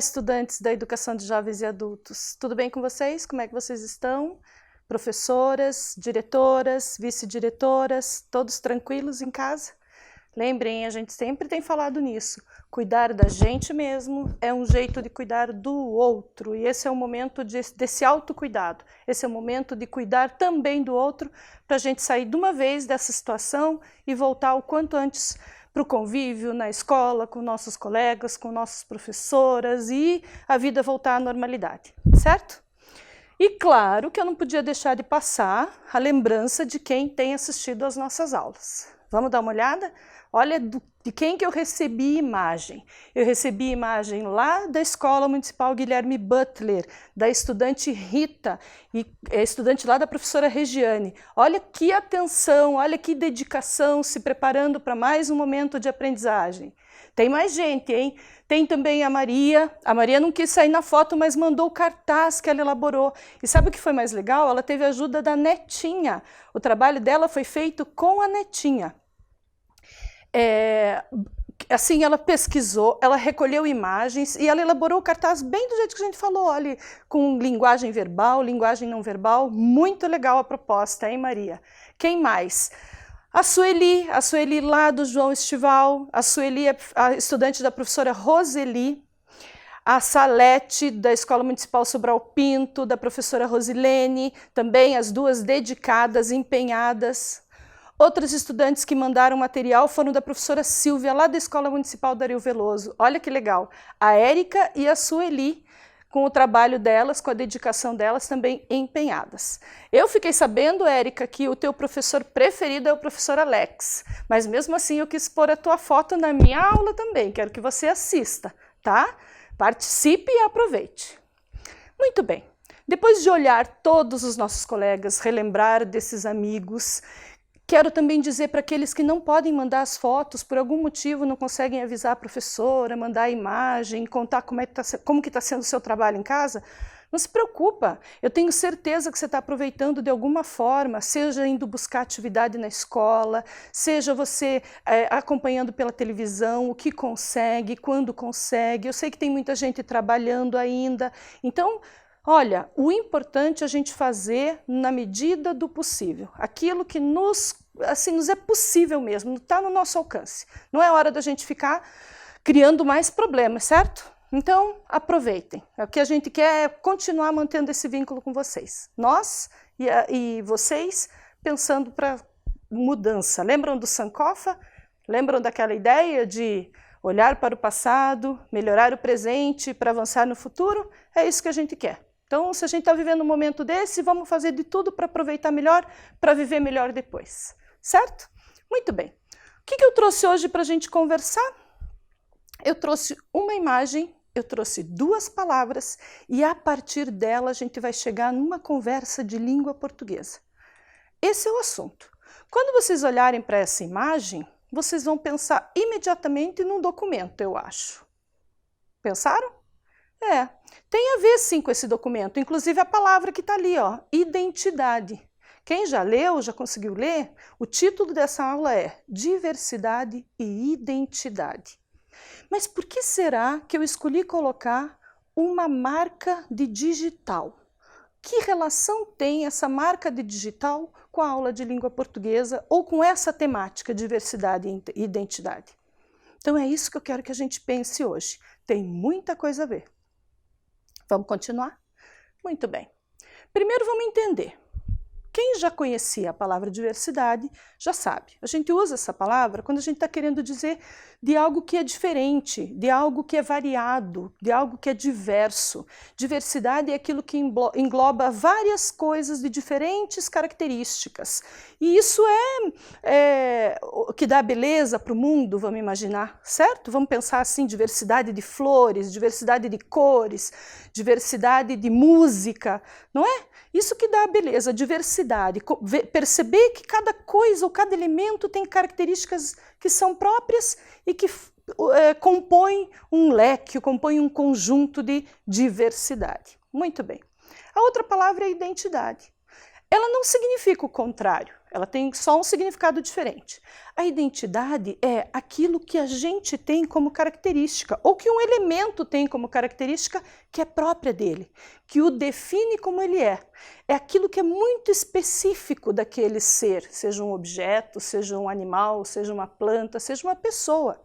estudantes da Educação de Jovens e Adultos. Tudo bem com vocês? Como é que vocês estão? Professoras, diretoras, vice-diretoras, todos tranquilos em casa? Lembrem, a gente sempre tem falado nisso. Cuidar da gente mesmo é um jeito de cuidar do outro. E esse é o momento desse autocuidado. Esse é o momento de cuidar também do outro para a gente sair de uma vez dessa situação e voltar o quanto antes para o convívio na escola, com nossos colegas, com nossas professoras e a vida voltar à normalidade, certo? E claro que eu não podia deixar de passar a lembrança de quem tem assistido às nossas aulas. Vamos dar uma olhada? Olha de quem que eu recebi imagem. Eu recebi imagem lá da Escola Municipal Guilherme Butler, da estudante Rita, e estudante lá da professora Regiane. Olha que atenção, olha que dedicação, se preparando para mais um momento de aprendizagem. Tem mais gente, hein? Tem também a Maria. A Maria não quis sair na foto, mas mandou o cartaz que ela elaborou. E sabe o que foi mais legal? Ela teve a ajuda da netinha. O trabalho dela foi feito com a netinha. Assim, ela pesquisou, ela recolheu imagens e ela elaborou o cartaz bem do jeito que a gente falou, olha, com linguagem verbal, linguagem não verbal. Muito legal a proposta, hein, Maria? Quem mais? A Sueli lá do João Estival, a Sueli é a estudante da professora Roseli, a Salete da Escola Municipal Sobral Pinto, da professora Rosilene, também as duas dedicadas, empenhadas. Outros estudantes que mandaram material foram da professora Silvia, lá da Escola Municipal Dario Veloso. Olha que legal. A Érica e a Sueli, com o trabalho delas, com a dedicação delas, também empenhadas. Eu fiquei sabendo, Érica, que o teu professor preferido é o professor Alex. Mas mesmo assim eu quis pôr a tua foto na minha aula também. Quero que você assista, tá? Participe e aproveite. Muito bem. Depois de olhar todos os nossos colegas, relembrar desses amigos, quero também dizer para aqueles que não podem mandar as fotos, por algum motivo não conseguem avisar a professora, mandar a imagem, contar como que está sendo o seu trabalho em casa, não se preocupa, eu tenho certeza que você está aproveitando de alguma forma, seja indo buscar atividade na escola, seja você acompanhando pela televisão, o que consegue, quando consegue. Eu sei que tem muita gente trabalhando ainda, então olha, o importante é a gente fazer na medida do possível, aquilo que nos é possível mesmo, está no nosso alcance. Não é hora da gente ficar criando mais problemas, certo? Então, aproveitem. O que a gente quer é continuar mantendo esse vínculo com vocês. Nós e vocês pensando para mudança. Lembram do Sankofa? Lembram daquela ideia de olhar para o passado, melhorar o presente para avançar no futuro? É isso que a gente quer. Então, se a gente está vivendo um momento desse, vamos fazer de tudo para aproveitar melhor, para viver melhor depois. Certo? Muito bem. O que eu trouxe hoje para a gente conversar? Eu trouxe uma imagem, eu trouxe duas palavras e a partir dela a gente vai chegar numa conversa de língua portuguesa. Esse é o assunto. Quando vocês olharem para essa imagem, vocês vão pensar imediatamente num documento, eu acho. Pensaram? Tem a ver sim com esse documento, inclusive a palavra que está ali, ó, identidade. Quem já leu, já conseguiu ler, o título dessa aula é Diversidade e Identidade. Mas por que será que eu escolhi colocar uma marca de digital? Que relação tem essa marca de digital com a aula de língua portuguesa ou com essa temática, diversidade e identidade? Então é isso que eu quero que a gente pense hoje. Tem muita coisa a ver. Vamos continuar? Muito bem. Primeiro vamos entender. Quem já conhecia a palavra diversidade já sabe. A gente usa essa palavra quando a gente está querendo dizer de algo que é diferente, de algo que é variado, de algo que é diverso. Diversidade é aquilo que engloba várias coisas de diferentes características. E isso é o que dá beleza para o mundo, vamos imaginar, certo? Vamos pensar assim, diversidade de flores, diversidade de cores, diversidade de música, não é? Isso que dá a beleza, a diversidade, perceber que cada coisa ou cada elemento tem características que são próprias e que compõem um leque, compõem um conjunto de diversidade. Muito bem. A outra palavra é identidade. ela não significa o contrário, ela tem só um significado diferente. A identidade é aquilo que a gente tem como característica, ou que um elemento tem como característica que é própria dele, que o define como ele é. É aquilo que é muito específico daquele ser, seja um objeto, seja um animal, seja uma planta, seja uma pessoa.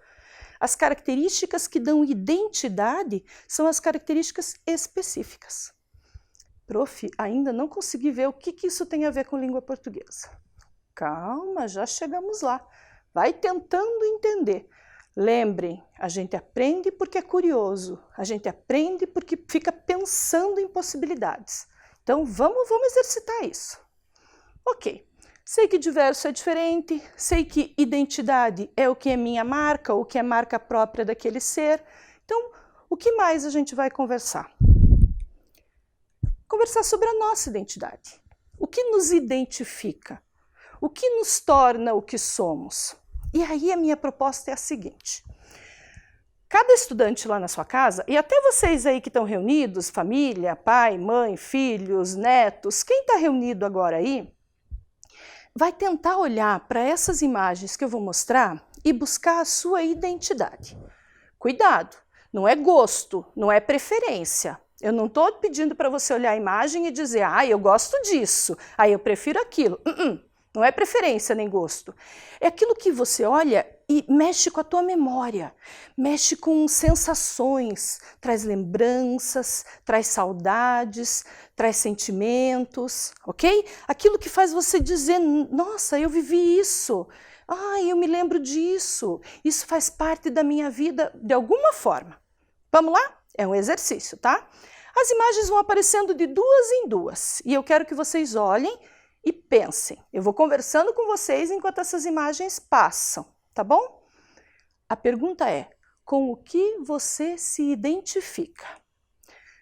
As características que dão identidade são as características específicas. Prof, ainda não consegui ver o que isso tem a ver com língua portuguesa. Calma, já chegamos lá. Vai tentando entender. Lembrem, a gente aprende porque é curioso, a gente aprende porque fica pensando em possibilidades. Então, vamos exercitar isso. Ok, sei que diverso é diferente, sei que identidade é o que é minha marca, o que é marca própria daquele ser. Então, o que mais a gente vai conversar? Conversar sobre a nossa identidade. O que nos identifica? O que nos torna o que somos? E aí a minha proposta é a seguinte. Cada estudante lá na sua casa, e até vocês aí que estão reunidos, família, pai, mãe, filhos, netos, quem está reunido agora aí, vai tentar olhar para essas imagens que eu vou mostrar e buscar a sua identidade. Cuidado, não é gosto, não é preferência. Eu não estou pedindo para você olhar a imagem e dizer, eu gosto disso, eu prefiro aquilo. Não é preferência nem gosto. É aquilo que você olha e mexe com a tua memória, mexe com sensações, traz lembranças, traz saudades, traz sentimentos, ok? Aquilo que faz você dizer, nossa, eu vivi isso, eu me lembro disso, isso faz parte da minha vida de alguma forma. Vamos lá? É um exercício, tá? As imagens vão aparecendo de duas em duas e eu quero que vocês olhem e pensem. Eu vou conversando com vocês enquanto essas imagens passam, tá bom? A pergunta é, com o que você se identifica?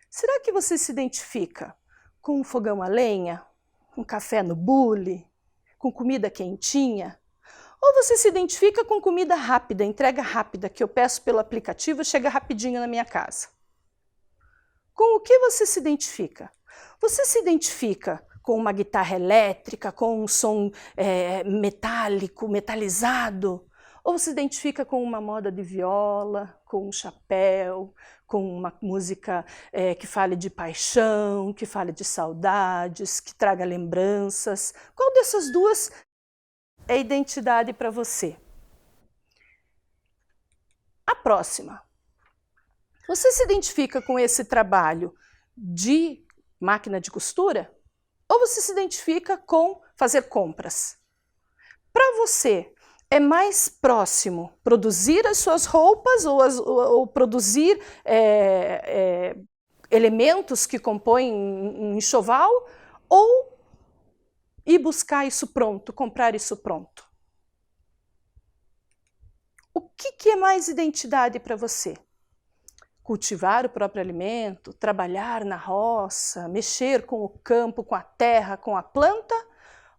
Será que você se identifica com um fogão a lenha, um café no bule, com comida quentinha? Ou você se identifica com comida rápida, entrega rápida, que eu peço pelo aplicativo e chega rapidinho na minha casa? Com o que você se identifica? Você se identifica com uma guitarra elétrica, com um som metálico, metalizado? Ou se identifica com uma moda de viola, com um chapéu, com uma música que fale de paixão, que fale de saudades, que traga lembranças? Qual dessas duas é identidade para você? A próxima. Você se identifica com esse trabalho de máquina de costura? Ou você se identifica com fazer compras? Para você, é mais próximo produzir as suas roupas ou produzir elementos que compõem um enxoval? Ou ir buscar isso pronto, comprar isso pronto? O que é mais identidade para você? Cultivar o próprio alimento, trabalhar na roça, mexer com o campo, com a terra, com a planta?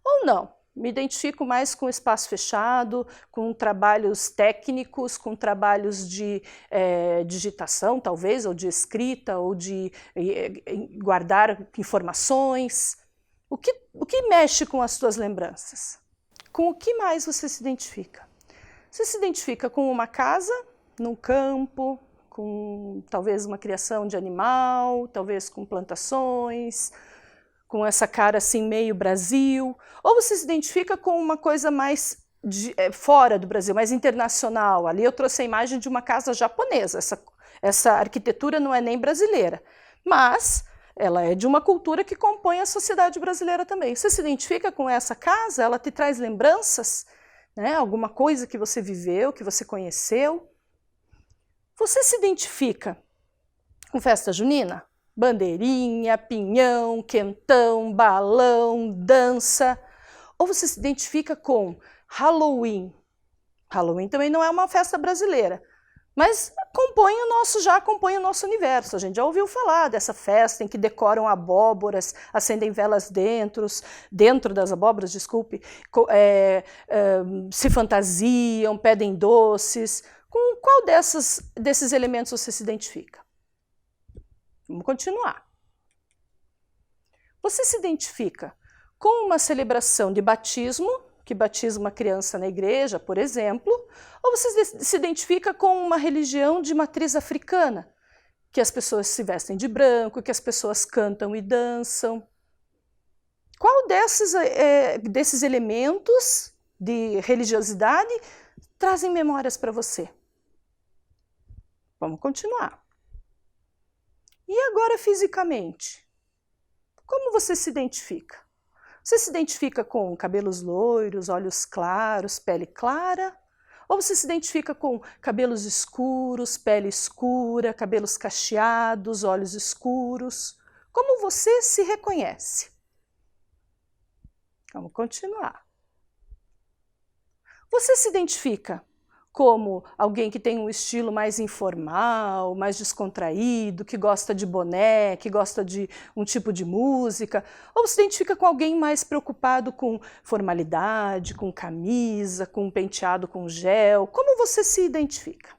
Ou não? Me identifico mais com o espaço fechado, com trabalhos técnicos, com trabalhos de digitação, talvez, ou de escrita, ou de guardar informações. O que mexe com as suas lembranças? Com o que mais você se identifica? Você se identifica com uma casa, num campo, com talvez uma criação de animal, talvez com plantações, com essa cara assim meio Brasil, ou você se identifica com uma coisa mais fora do Brasil, mais internacional. Ali eu trouxe a imagem de uma casa japonesa, essa arquitetura não é nem brasileira, mas ela é de uma cultura que compõe a sociedade brasileira também. Você se identifica com essa casa? Ela te traz lembranças? Né? Alguma coisa que você viveu, que você conheceu? Você se identifica com festa junina? Bandeirinha, pinhão, quentão, balão, dança? Ou você se identifica com Halloween? Halloween também não é uma festa brasileira, mas já compõe o nosso universo. A gente já ouviu falar dessa festa em que decoram abóboras, acendem velas dentro das abóboras, desculpe, se fantasiam, pedem doces. Com qual desses elementos você se identifica? Vamos continuar. Você se identifica com uma celebração de batismo, que batiza uma criança na igreja, por exemplo, ou você se identifica com uma religião de matriz africana, que as pessoas se vestem de branco, que as pessoas cantam e dançam. Qual desses elementos de religiosidade trazem memórias para você? Vamos continuar. E agora fisicamente? Como você se identifica? Você se identifica com cabelos loiros, olhos claros, pele clara? Ou você se identifica com cabelos escuros, pele escura, cabelos cacheados, olhos escuros? Como você se reconhece? Vamos continuar. Você se identifica como alguém que tem um estilo mais informal, mais descontraído, que gosta de boné, que gosta de um tipo de música? Ou se identifica com alguém mais preocupado com formalidade, com camisa, com um penteado com gel? Como você se identifica?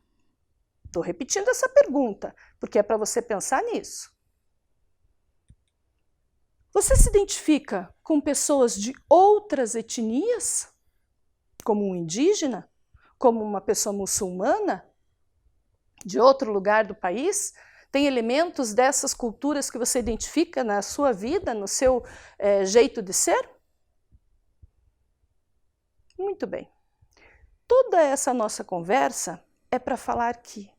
Estou repetindo essa pergunta, porque é para você pensar nisso. Você se identifica com pessoas de outras etnias? Como um indígena? Como uma pessoa muçulmana? De outro lugar do país? Tem elementos dessas culturas que você identifica na sua vida, no seu jeito de ser? Muito bem. Toda essa nossa conversa é para falar que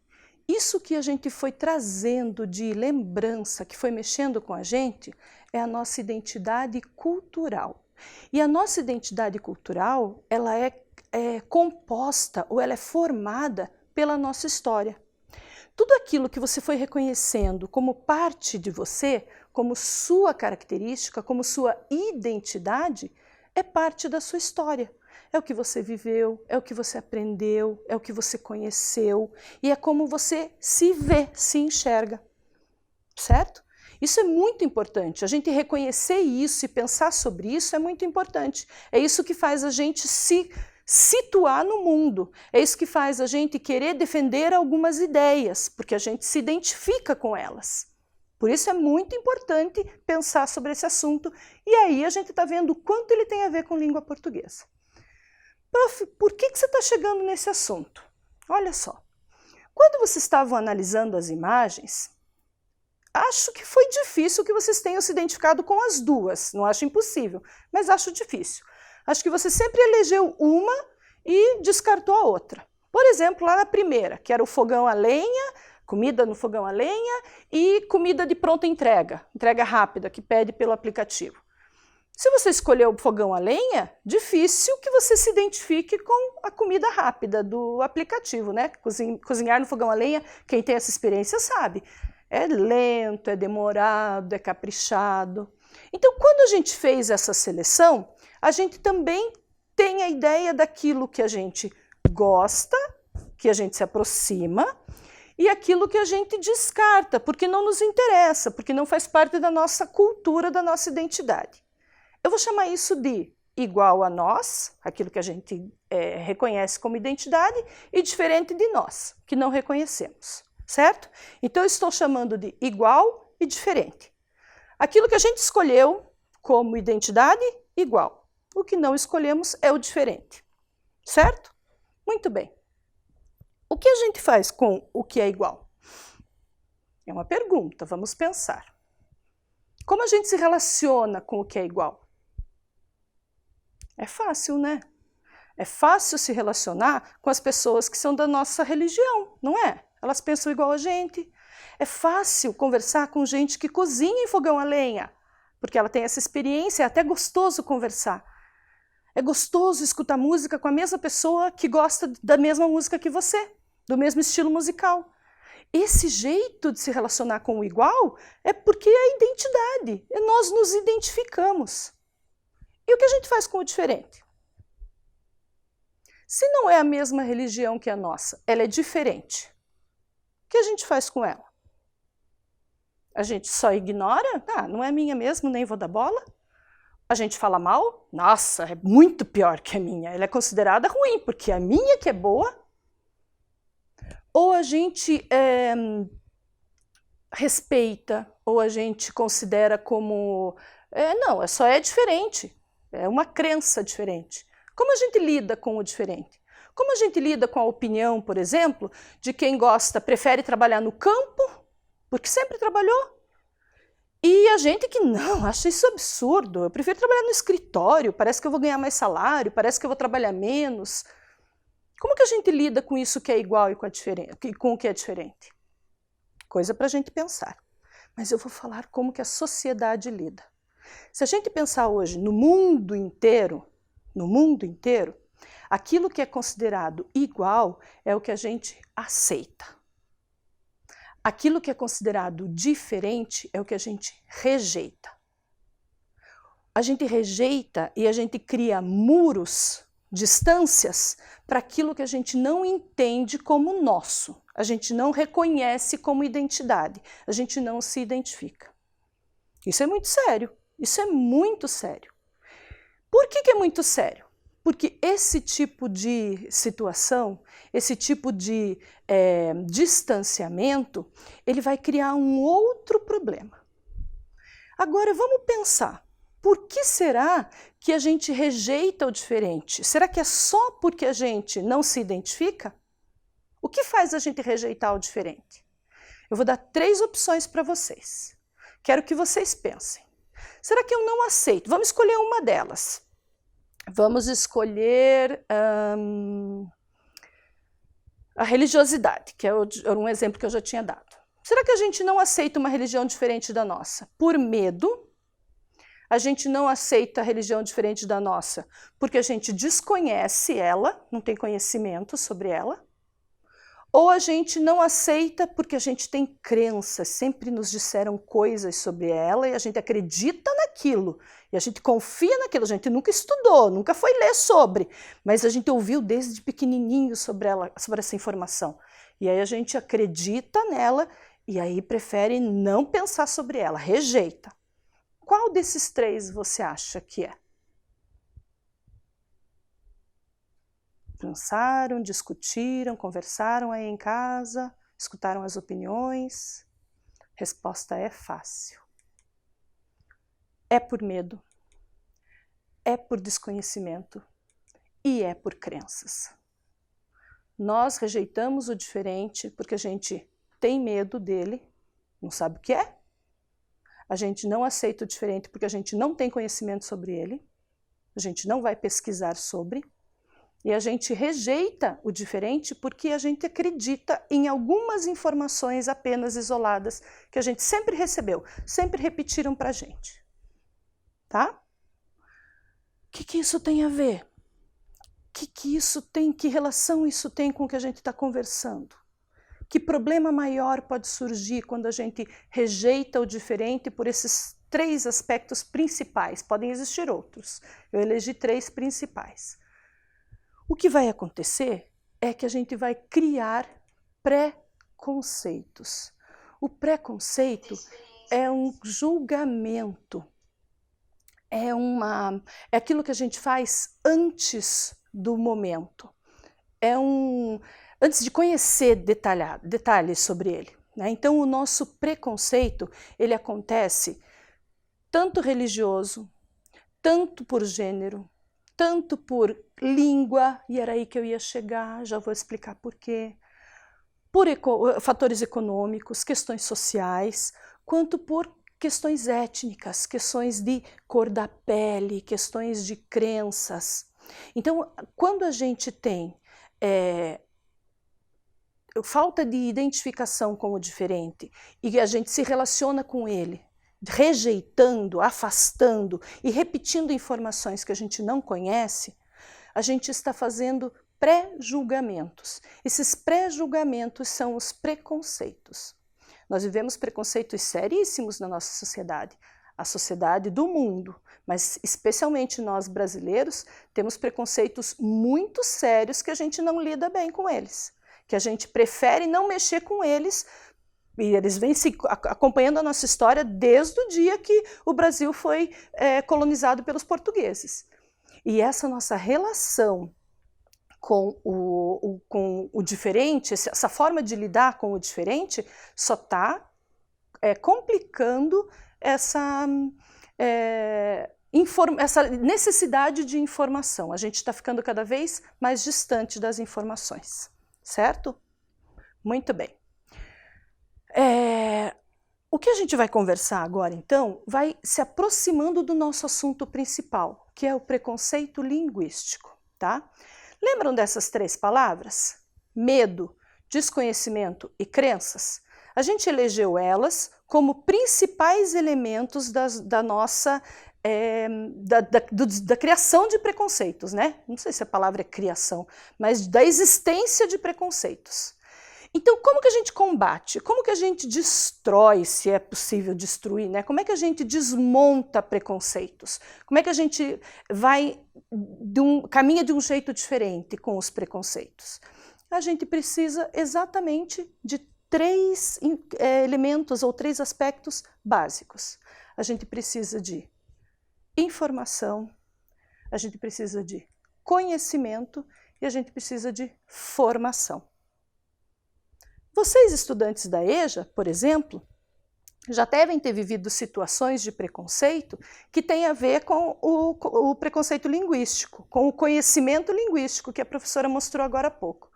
isso que a gente foi trazendo de lembrança, que foi mexendo com a gente, é a nossa identidade cultural. E a nossa identidade cultural, ela é composta ou ela é formada pela nossa história. Tudo aquilo que você foi reconhecendo como parte de você, como sua característica, como sua identidade, é parte da sua história. É o que você viveu, é o que você aprendeu, é o que você conheceu e é como você se vê, se enxerga, certo? Isso é muito importante, a gente reconhecer isso e pensar sobre isso é muito importante. É isso que faz a gente se situar no mundo, é isso que faz a gente querer defender algumas ideias, porque a gente se identifica com elas. Por isso é muito importante pensar sobre esse assunto e aí a gente está vendo o quanto ele tem a ver com língua portuguesa. Prof, por que você está chegando nesse assunto? Olha só, quando vocês estavam analisando as imagens, acho que foi difícil que vocês tenham se identificado com as duas, não acho impossível, mas acho difícil. Acho que você sempre elegeu uma e descartou a outra. Por exemplo, lá na primeira, que era o fogão a lenha, comida no fogão a lenha e comida de pronta entrega, entrega rápida, que pede pelo aplicativo. Se você escolheu o fogão a lenha, difícil que você se identifique com a comida rápida do aplicativo, né? Cozinhar no fogão a lenha, quem tem essa experiência sabe. É lento, é demorado, é caprichado. Então, quando a gente fez essa seleção, a gente também tem a ideia daquilo que a gente gosta, que a gente se aproxima, e aquilo que a gente descarta, porque não nos interessa, porque não faz parte da nossa cultura, da nossa identidade. Eu vou chamar isso de igual a nós, aquilo que a gente reconhece como identidade, e diferente de nós, que não reconhecemos, certo? Então, eu estou chamando de igual e diferente. Aquilo que a gente escolheu como identidade, igual. O que não escolhemos é o diferente, certo? Muito bem. O que a gente faz com o que é igual? É uma pergunta, vamos pensar. Como a gente se relaciona com o que é igual? É fácil, né? É fácil se relacionar com as pessoas que são da nossa religião, não é? Elas pensam igual a gente. É fácil conversar com gente que cozinha em fogão a lenha, porque ela tem essa experiência, é até gostoso conversar. É gostoso escutar música com a mesma pessoa que gosta da mesma música que você, do mesmo estilo musical. Esse jeito de se relacionar com o igual é porque é a identidade, nós nos identificamos. E o que a gente faz com o diferente? Se não é a mesma religião que a nossa, ela é diferente. O que a gente faz com ela? A gente só ignora? Ah, não é minha mesmo, nem vou dar bola. A gente fala mal? Nossa, é muito pior que a minha. Ela é considerada ruim, porque a minha que é boa. Ou a gente respeita, ou a gente considera como Não, só é diferente. É uma crença diferente. Como a gente lida com o diferente? Como a gente lida com a opinião, por exemplo, de quem prefere trabalhar no campo, porque sempre trabalhou, e a gente que não, acha isso absurdo, eu prefiro trabalhar no escritório, parece que eu vou ganhar mais salário, parece que eu vou trabalhar menos. Como que a gente lida com isso que é igual e com o que é diferente? Coisa para a gente pensar. Mas eu vou falar como que a sociedade lida. Se a gente pensar hoje no mundo inteiro, aquilo que é considerado igual é o que a gente aceita. Aquilo que é considerado diferente é o que a gente rejeita. A gente rejeita e a gente cria muros, distâncias, para aquilo que a gente não entende como nosso. A gente não reconhece como identidade. A gente não se identifica. Isso é muito sério. Isso é muito sério. Por que é muito sério? Porque esse tipo de situação, esse tipo de distanciamento, ele vai criar um outro problema. Agora vamos pensar, por que será que a gente rejeita o diferente? Será que é só porque a gente não se identifica? O que faz a gente rejeitar o diferente? Eu vou dar 3 opções para vocês. Quero que vocês pensem. Será que eu não aceito? Vamos escolher uma delas. Vamos escolher a religiosidade, que era um exemplo que eu já tinha dado. Será que a gente não aceita uma religião diferente da nossa por medo? A gente não aceita a religião diferente da nossa porque a gente desconhece ela, não tem conhecimento sobre ela? Ou a gente não aceita porque a gente tem crenças, sempre nos disseram coisas sobre ela e a gente acredita naquilo, e a gente confia naquilo, a gente nunca estudou, nunca foi ler sobre, mas a gente ouviu desde pequenininho sobre essa informação. E aí a gente acredita nela e aí prefere não pensar sobre ela, rejeita. Qual desses 3 você acha que é? Pensaram, discutiram, conversaram aí em casa, escutaram as opiniões? Resposta é fácil. É por medo, é por desconhecimento e é por crenças. Nós rejeitamos o diferente porque a gente tem medo dele, não sabe o que é. A gente não aceita o diferente porque a gente não tem conhecimento sobre ele, a gente não vai pesquisar sobre. E a gente rejeita o diferente porque a gente acredita em algumas informações apenas isoladas que a gente sempre recebeu, sempre repetiram para a gente. Tá? O que isso tem a ver? Que relação isso tem com o que a gente está conversando? Que problema maior pode surgir quando a gente rejeita o diferente por esses 3 aspectos principais? Podem existir outros. Eu elegi 3 principais. O que vai acontecer é que a gente vai criar preconceitos. O preconceito é um julgamento, é aquilo que a gente faz antes do momento, antes de conhecer detalhes sobre ele, né? Então o nosso preconceito, ele acontece tanto religioso, tanto por gênero, tanto por língua, e era aí que eu ia chegar, já vou explicar por quê, por fatores econômicos, questões sociais, quanto por questões étnicas, questões de cor da pele, questões de crenças. Então, quando a gente tem falta de identificação com o diferente e a gente se relaciona com ele, rejeitando, afastando e repetindo informações que a gente não conhece, a gente está fazendo pré-julgamentos. Esses pré-julgamentos são os preconceitos. Nós vivemos preconceitos seríssimos na nossa sociedade, a sociedade do mundo, mas especialmente nós brasileiros temos preconceitos muito sérios que a gente não lida bem com eles, que a gente prefere não mexer com eles. E eles vêm acompanhando a nossa história desde o dia que o Brasil foi colonizado pelos portugueses. E essa nossa relação com o diferente, essa forma de lidar com o diferente, só está complicando essa necessidade de informação. A gente está ficando cada vez mais distante das informações, certo? Muito bem. O que a gente vai conversar agora, então, vai se aproximando do nosso assunto principal, que é o preconceito linguístico, tá? Lembram dessas 3 palavras? Medo, desconhecimento e crenças? A gente elegeu elas como principais elementos da nossa da criação de preconceitos, né? Não sei se a palavra é criação, mas da existência de preconceitos. Então, como que a gente combate? Como que a gente destrói, se é possível destruir, né? Como é que a gente desmonta preconceitos? Como é que a gente caminha de um jeito diferente com os preconceitos? A gente precisa exatamente de 3 elementos ou 3 aspectos básicos. A gente precisa de informação, a gente precisa de conhecimento e a gente precisa de formação. Vocês, estudantes da EJA, por exemplo, já devem ter vivido situações de preconceito que têm a ver com o preconceito linguístico, com o conhecimento linguístico que a professora mostrou agora há pouco.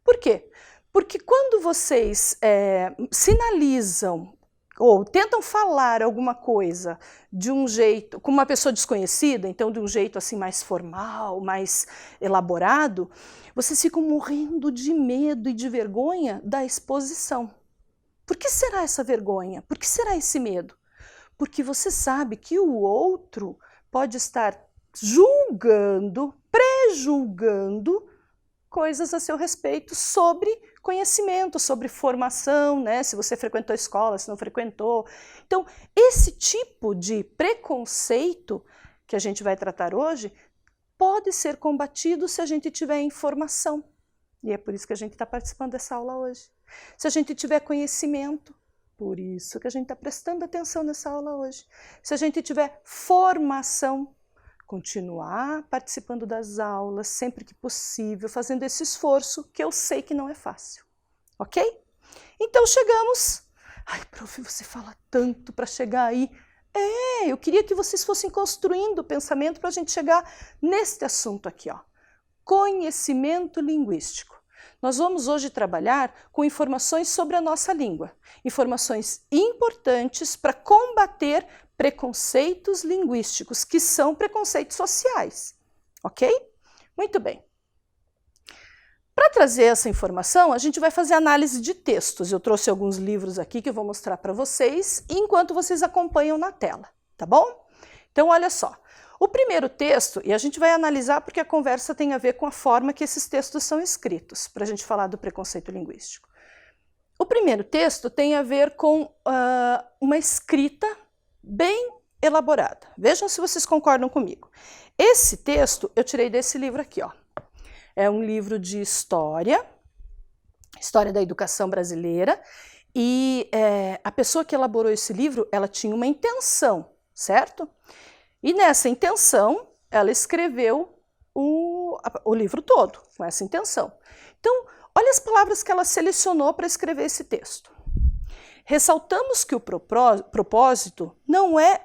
Por quê? Porque quando vocês sinalizam ou tentam falar alguma coisa de um jeito, com uma pessoa desconhecida, então de um jeito assim mais formal, mais elaborado, vocês ficam morrendo de medo e de vergonha da exposição. Por que será essa vergonha? Por que será esse medo? Porque você sabe que o outro pode estar julgando, pré-julgando coisas a seu respeito sobre conhecimento, sobre formação, né? Se você frequentou a escola, se não frequentou. Então, esse tipo de preconceito que a gente vai tratar hoje pode ser combatido se a gente tiver informação. E é por isso que a gente está participando dessa aula hoje. Se a gente tiver conhecimento, por isso que a gente está prestando atenção nessa aula hoje. Se a gente tiver formação, continuar participando das aulas sempre que possível, fazendo esse esforço que eu sei que não é fácil, ok? Então chegamos... Ai, prof, você fala tanto para chegar aí. Eu queria que vocês fossem construindo o pensamento para a gente chegar neste assunto aqui, ó. Conhecimento linguístico. Nós vamos hoje trabalhar com informações sobre a nossa língua, informações importantes para combater preconceitos linguísticos, que são preconceitos sociais, ok? Muito bem. Para trazer essa informação, a gente vai fazer análise de textos. Eu trouxe alguns livros aqui que eu vou mostrar para vocês, enquanto vocês acompanham na tela, tá bom? Então, olha só. O primeiro texto, e a gente vai analisar porque a conversa tem a ver com a forma que esses textos são escritos, para a gente falar do preconceito linguístico. O primeiro texto tem a ver com uma escrita bem elaborada. Vejam se vocês concordam comigo. Esse texto eu tirei desse livro aqui, ó. É um livro de história da educação brasileira, e a pessoa que elaborou esse livro, ela tinha uma intenção, certo? E nessa intenção, ela escreveu o livro todo, com essa intenção. Então, olha as palavras que ela selecionou para escrever esse texto. Ressaltamos que o propósito não é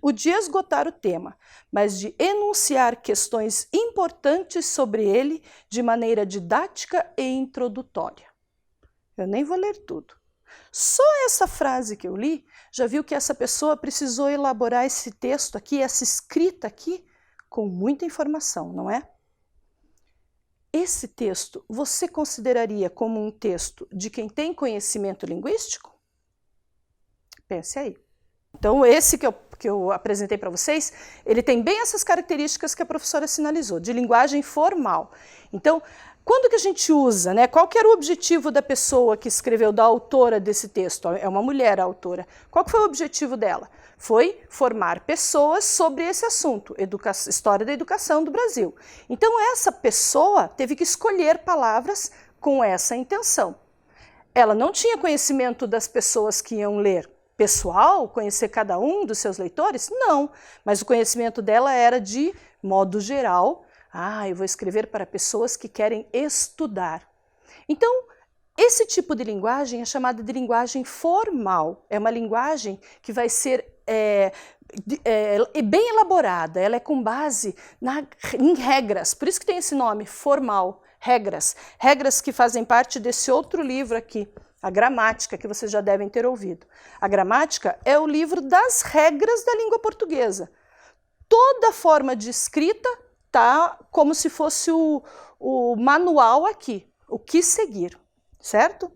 o de esgotar o tema, mas de enunciar questões importantes sobre ele de maneira didática e introdutória. Eu nem vou ler tudo. Só essa frase que eu li, já viu que essa pessoa precisou elaborar esse texto aqui, essa escrita aqui, com muita informação, não é? Esse texto, você consideraria como um texto de quem tem conhecimento linguístico? Pense aí. Então, esse que eu apresentei para vocês, ele tem bem essas características que a professora sinalizou, de linguagem formal. Então, quando que a gente usa, né? Qual que era o objetivo da pessoa que escreveu, da autora desse texto? É uma mulher a autora. Qual que foi o objetivo dela? Foi formar pessoas sobre esse assunto, história da educação do Brasil. Então, essa pessoa teve que escolher palavras com essa intenção. Ela não tinha conhecimento das pessoas que iam ler. Pessoal, conhecer cada um dos seus leitores? Não, mas o conhecimento dela era de modo geral. Eu vou escrever para pessoas que querem estudar. Então, esse tipo de linguagem é chamada de linguagem formal. É uma linguagem que vai ser bem elaborada, ela é com base em regras, por isso que tem esse nome, formal, regras. Regras que fazem parte desse outro livro aqui, a gramática, que vocês já devem ter ouvido. A gramática é o livro das regras da língua portuguesa. Toda forma de escrita tá como se fosse o manual aqui, o que seguir, certo?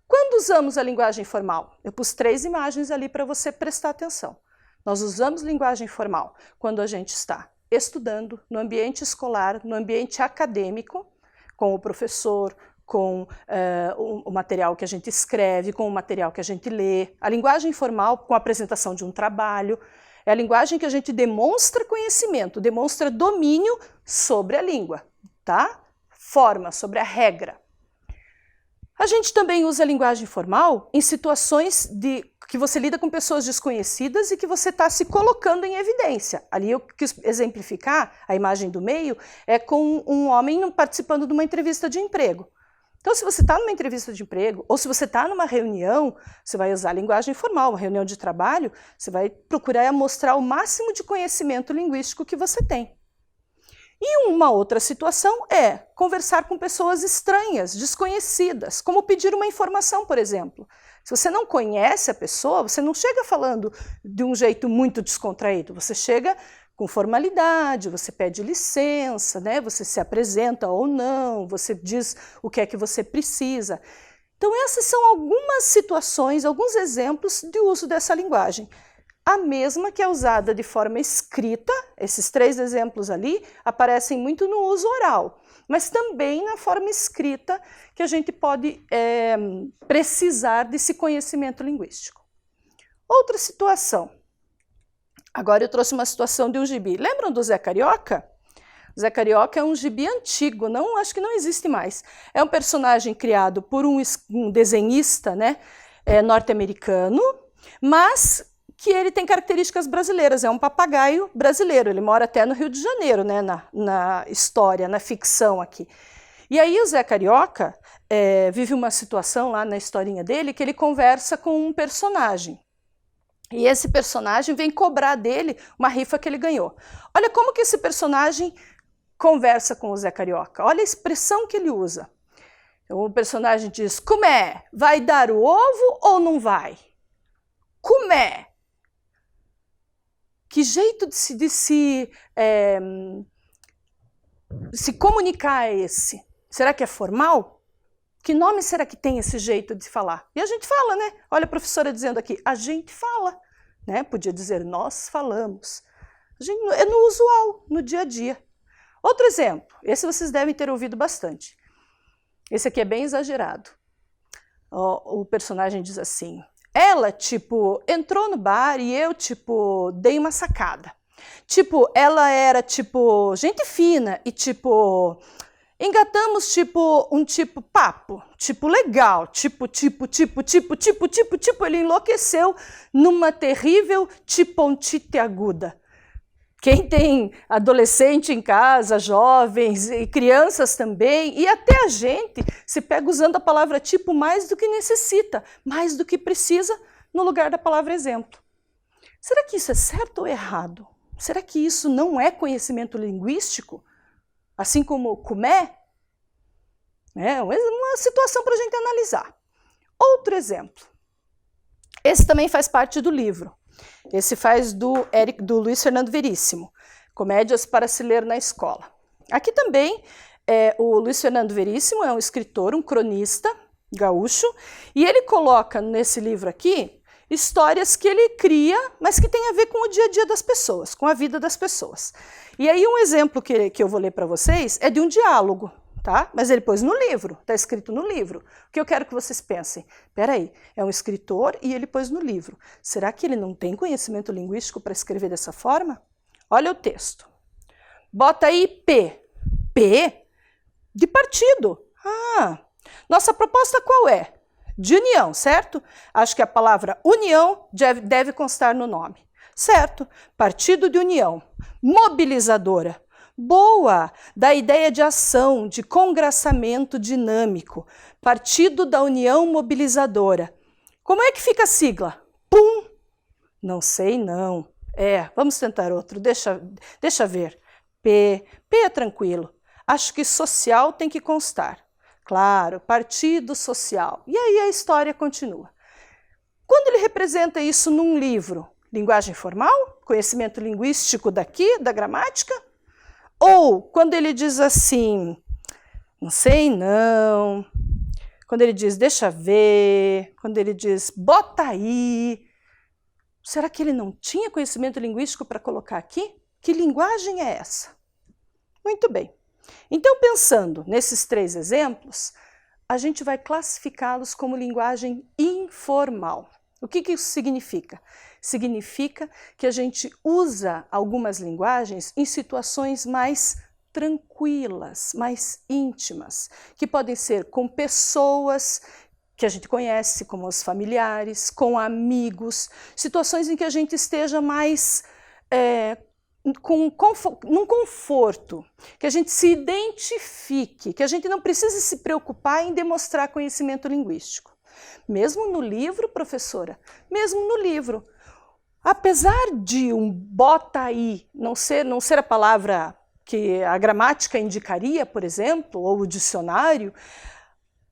Quando usamos a linguagem formal? Eu pus 3 imagens ali para você prestar atenção. Nós usamos linguagem formal quando a gente está estudando no ambiente escolar, no ambiente acadêmico, com o professor, com o material que a gente escreve, com o material que a gente lê. A linguagem formal com a apresentação de um trabalho. É a linguagem que a gente demonstra conhecimento, demonstra domínio sobre a língua, tá? Forma, sobre a regra. A gente também usa a linguagem formal em situações que você lida com pessoas desconhecidas e que você está se colocando em evidência. Ali eu quis exemplificar, a imagem do meio, é com um homem participando de uma entrevista de emprego. Então, se você está numa entrevista de emprego, ou se você está numa reunião, você vai usar a linguagem formal, uma reunião de trabalho, você vai procurar mostrar o máximo de conhecimento linguístico que você tem. E uma outra situação é conversar com pessoas estranhas, desconhecidas, como pedir uma informação, por exemplo. Se você não conhece a pessoa, você não chega falando de um jeito muito descontraído, você chega com formalidade, você pede licença, né? Você se apresenta ou não, você diz o que é que você precisa. Então essas são algumas situações, alguns exemplos de uso dessa linguagem. A mesma que é usada de forma escrita, esses 3 exemplos ali, aparecem muito no uso oral, mas também na forma escrita que a gente pode precisar desse conhecimento linguístico. Outra situação. Agora eu trouxe uma situação de um gibi. Lembram do Zé Carioca? O Zé Carioca é um gibi antigo, acho que não existe mais. É um personagem criado por um desenhista, né, norte-americano, mas que ele tem características brasileiras, é um papagaio brasileiro, ele mora até no Rio de Janeiro, né, na história, na ficção aqui. E aí o Zé Carioca vive uma situação lá na historinha dele que ele conversa com um personagem. E esse personagem vem cobrar dele uma rifa que ele ganhou. Olha como que esse personagem conversa com o Zé Carioca, olha a expressão que ele usa. O personagem diz, como é? Vai dar o ovo ou não vai? Como é? Que jeito de se comunicar é esse? Será que é formal? Que nome será que tem esse jeito de falar? E a gente fala, né? Olha a professora dizendo aqui, a gente fala, né? Podia dizer, nós falamos. É no usual, no dia a dia. Outro exemplo, esse vocês devem ter ouvido bastante. Esse aqui é bem exagerado. O personagem diz assim, ela, tipo, entrou no bar e eu, tipo, dei uma sacada. Tipo, ela era, tipo, gente fina e, tipo, engatamos, tipo, um tipo papo, tipo, legal, tipo, ele enlouqueceu numa terrível tipontite aguda. Quem tem adolescente em casa, jovens e crianças também, e até a gente se pega usando a palavra tipo mais do que necessita, mais do que precisa, no lugar da palavra exemplo. Será que isso é certo ou errado? Será que isso não é conhecimento linguístico? Assim como comé? É uma situação para a gente analisar. Outro exemplo. Esse também faz parte do livro. Esse faz do Luiz Fernando Veríssimo, Comédias para se ler na escola. Aqui também, o Luiz Fernando Veríssimo é um escritor, um cronista gaúcho, e ele coloca nesse livro aqui histórias que ele cria, mas que tem a ver com o dia a dia das pessoas, com a vida das pessoas. E aí um exemplo que eu vou ler para vocês é de um diálogo. Tá? Mas ele pôs no livro, está escrito no livro. O que eu quero que vocês pensem? Peraí, é um escritor e ele pôs no livro. Será que ele não tem conhecimento linguístico para escrever dessa forma? Olha o texto. Bota aí P. P de partido. Nossa proposta qual é? De união, certo? Acho que a palavra união deve constar no nome. Certo, partido de união. Mobilizadora. Boa! Da ideia de ação, de congraçamento dinâmico. Partido da União Mobilizadora. Como é que fica a sigla? PUM! Não sei não. Vamos tentar outro, deixa ver. P é tranquilo. Acho que social tem que constar. Claro, partido social. E aí a história continua. Quando ele representa isso num livro, linguagem formal, conhecimento linguístico daqui, da gramática, ou quando ele diz assim, não sei não, quando ele diz deixa ver, quando ele diz bota aí, será que ele não tinha conhecimento linguístico para colocar aqui? Que linguagem é essa? Muito bem. Então, pensando nesses 3 exemplos, a gente vai classificá-los como linguagem informal. O que isso significa? Significa que a gente usa algumas linguagens em situações mais tranquilas, mais íntimas, que podem ser com pessoas que a gente conhece, como os familiares, com amigos, situações em que a gente esteja mais num conforto, que a gente se identifique, que a gente não precise se preocupar em demonstrar conhecimento linguístico. Mesmo no livro, professora, mesmo no livro, apesar de um bota aí não ser a palavra que a gramática indicaria, por exemplo, ou o dicionário,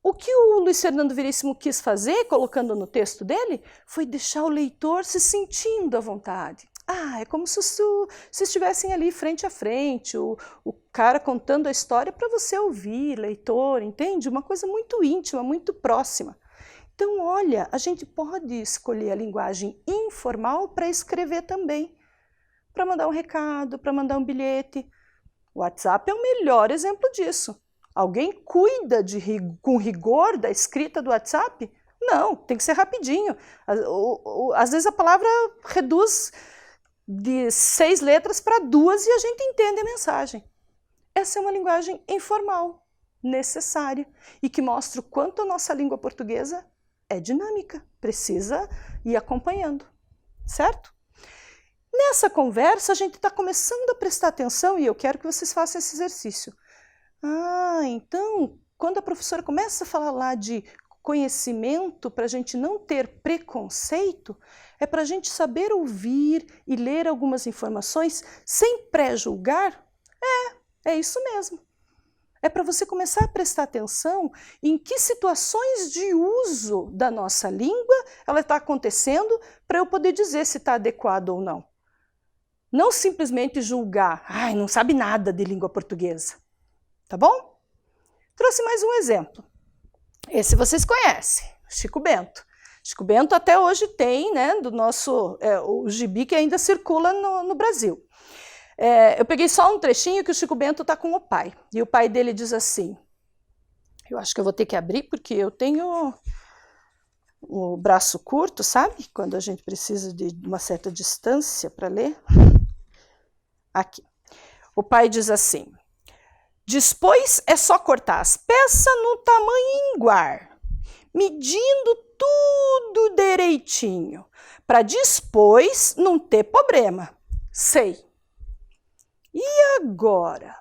o que o Luiz Fernando Veríssimo quis fazer, colocando no texto dele, foi deixar o leitor se sentindo à vontade. É como se estivessem ali frente a frente, o cara contando a história para você ouvir, leitor, entende? Uma coisa muito íntima, muito próxima. Então, olha, a gente pode escolher a linguagem informal para escrever também, para mandar um recado, para mandar um bilhete. O WhatsApp é o melhor exemplo disso. Alguém cuida com rigor da escrita do WhatsApp? Não, tem que ser rapidinho. Às vezes a palavra reduz de 6 letras para 2 e a gente entende a mensagem. Essa é uma linguagem informal, necessária, e que mostra o quanto a nossa língua portuguesa é dinâmica, precisa ir acompanhando, certo? Nessa conversa, a gente está começando a prestar atenção e eu quero que vocês façam esse exercício. Então, quando a professora começa a falar lá de conhecimento para a gente não ter preconceito, é para a gente saber ouvir e ler algumas informações sem pré-julgar? É isso mesmo. É para você começar a prestar atenção em que situações de uso da nossa língua ela está acontecendo para eu poder dizer se está adequado ou não. Não simplesmente julgar, não sabe nada de língua portuguesa. Tá bom? Trouxe mais um exemplo. Esse vocês conhecem, Chico Bento. Chico Bento até hoje tem, do nosso, o gibi que ainda circula no Brasil. Eu peguei só um trechinho que o Chico Bento está com o pai. E o pai dele diz assim, eu acho que eu vou ter que abrir porque eu tenho o braço curto, sabe? Quando a gente precisa de uma certa distância para ler. Aqui. O pai diz assim, depois é só cortar as peças no tamanho igual, medindo tudo direitinho, para depois não ter problema. Sei. E agora?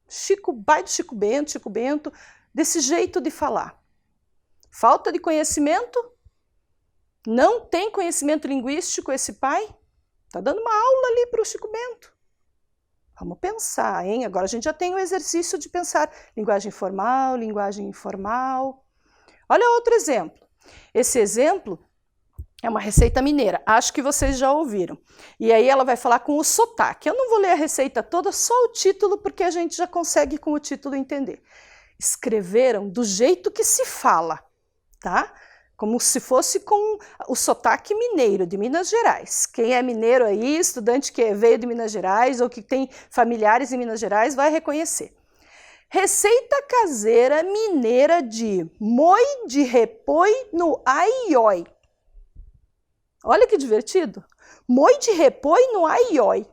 Chico Bento, desse jeito de falar. Falta de conhecimento? Não tem conhecimento linguístico esse pai? Está dando uma aula ali para o Chico Bento. Vamos pensar, hein? Agora a gente já tem o exercício de pensar linguagem formal, linguagem informal. Olha outro exemplo. Esse exemplo é uma receita mineira, acho que vocês já ouviram. E aí ela vai falar com o sotaque. Eu não vou ler a receita toda, só o título, porque a gente já consegue com o título entender. Escreveram do jeito que se fala, tá? Como se fosse com o sotaque mineiro, de Minas Gerais. Quem é mineiro aí, estudante que veio de Minas Gerais ou que tem familiares em Minas Gerais, vai reconhecer. Receita caseira mineira de moi de repoi no aioi. Olha que divertido. Moi de repoi no aioi.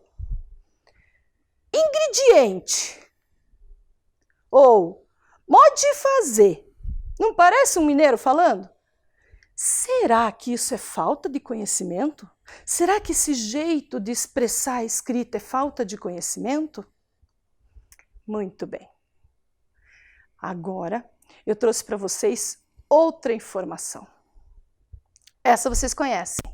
Ingrediente. Ou modo de fazer. Não parece um mineiro falando? Será que isso é falta de conhecimento? Será que esse jeito de expressar a escrita é falta de conhecimento? Muito bem. Agora, eu trouxe para vocês outra informação. Essa vocês conhecem.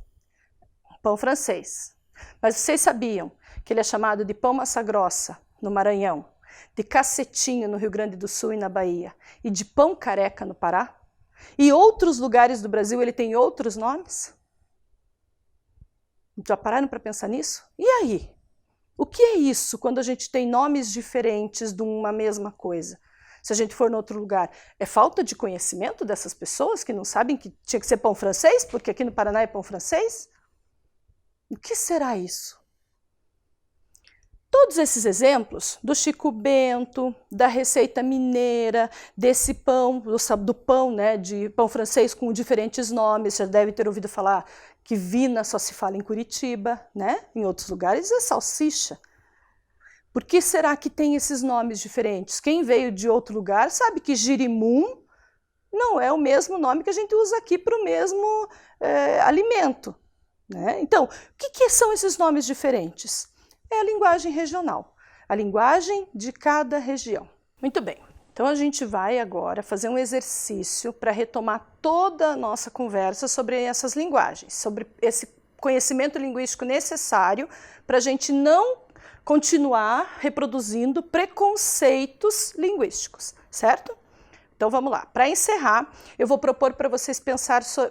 Pão francês. Mas vocês sabiam que ele é chamado de pão massa grossa no Maranhão, de cacetinho no Rio Grande do Sul e na Bahia, e de pão careca no Pará? E outros lugares do Brasil ele tem outros nomes? Já pararam para pensar nisso? E aí? O que é isso quando a gente tem nomes diferentes de uma mesma coisa? Se a gente for em outro lugar, é falta de conhecimento dessas pessoas que não sabem que tinha que ser pão francês, porque aqui no Paraná é pão francês? O que será isso? Todos esses exemplos, do Chico Bento, da receita mineira, desse pão, do pão, né, de pão francês com diferentes nomes, já deve ter ouvido falar que vina só se fala em Curitiba, né? Em outros lugares é salsicha. Por que será que tem esses nomes diferentes? Quem veio de outro lugar sabe que girimum não é o mesmo nome que a gente usa aqui para o mesmo alimento, né? Então, o que são esses nomes diferentes? É a linguagem regional, a linguagem de cada região. Muito bem, então a gente vai agora fazer um exercício para retomar toda a nossa conversa sobre essas linguagens, sobre esse conhecimento linguístico necessário para a gente não continuar reproduzindo preconceitos linguísticos, certo? Então vamos lá. Para encerrar, eu vou propor para vocês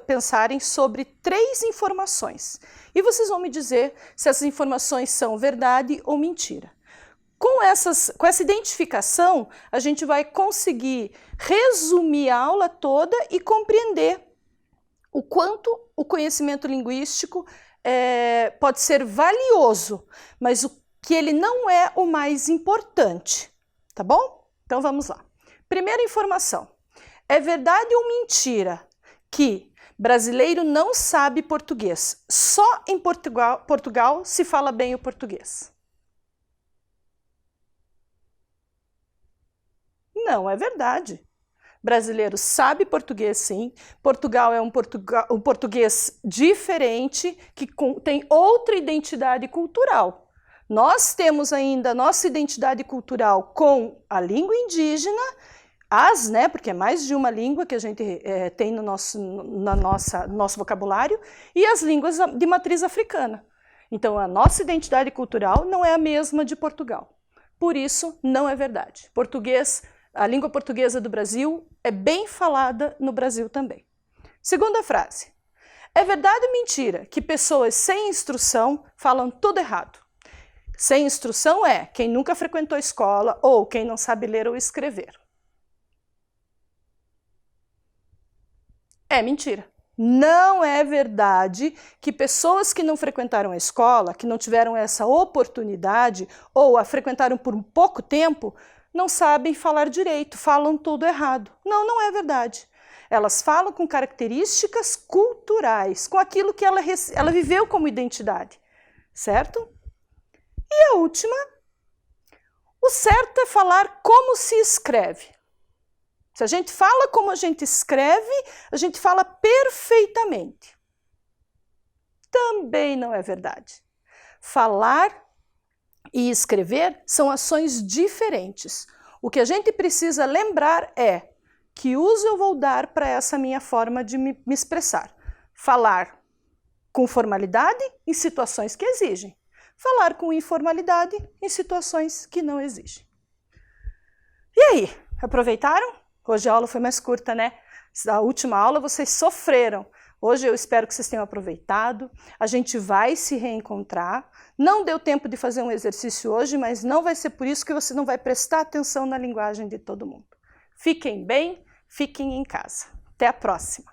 pensarem sobre 3 informações. E vocês vão me dizer se essas informações são verdade ou mentira. Com essa identificação, a gente vai conseguir resumir a aula toda e compreender o quanto o conhecimento linguístico pode ser valioso, mas que ele não é o mais importante, tá bom? Então vamos lá. Primeira informação, é verdade ou mentira que brasileiro não sabe português? Só em Portugal se fala bem o português. Não é verdade. Brasileiro sabe português sim, Portugal é um português diferente, que tem outra identidade cultural. Nós temos ainda a nossa identidade cultural com a língua indígena, né, porque é mais de uma língua que a gente tem no nosso vocabulário, e as línguas de matriz africana. Então, a nossa identidade cultural não é a mesma de Portugal. Por isso, não é verdade. A língua portuguesa do Brasil é bem falada no Brasil também. Segunda frase. É verdade ou mentira que pessoas sem instrução falam tudo errado? Sem instrução é quem nunca frequentou escola ou quem não sabe ler ou escrever. É mentira. Não é verdade que pessoas que não frequentaram a escola, que não tiveram essa oportunidade ou a frequentaram por um pouco tempo, não sabem falar direito, falam tudo errado. Não, não é verdade. Elas falam com características culturais, com aquilo que ela viveu como identidade, certo? E a última, o certo é falar como se escreve. Se a gente fala como a gente escreve, a gente fala perfeitamente. Também não é verdade. Falar e escrever são ações diferentes. O que a gente precisa lembrar é que uso eu vou dar para essa minha forma de me expressar. Falar com formalidade em situações que exigem. Falar com informalidade em situações que não exigem. E aí, aproveitaram? Hoje a aula foi mais curta, né? A última aula vocês sofreram. Hoje eu espero que vocês tenham aproveitado. A gente vai se reencontrar. Não deu tempo de fazer um exercício hoje, mas não vai ser por isso que você não vai prestar atenção na linguagem de todo mundo. Fiquem bem, fiquem em casa. Até a próxima!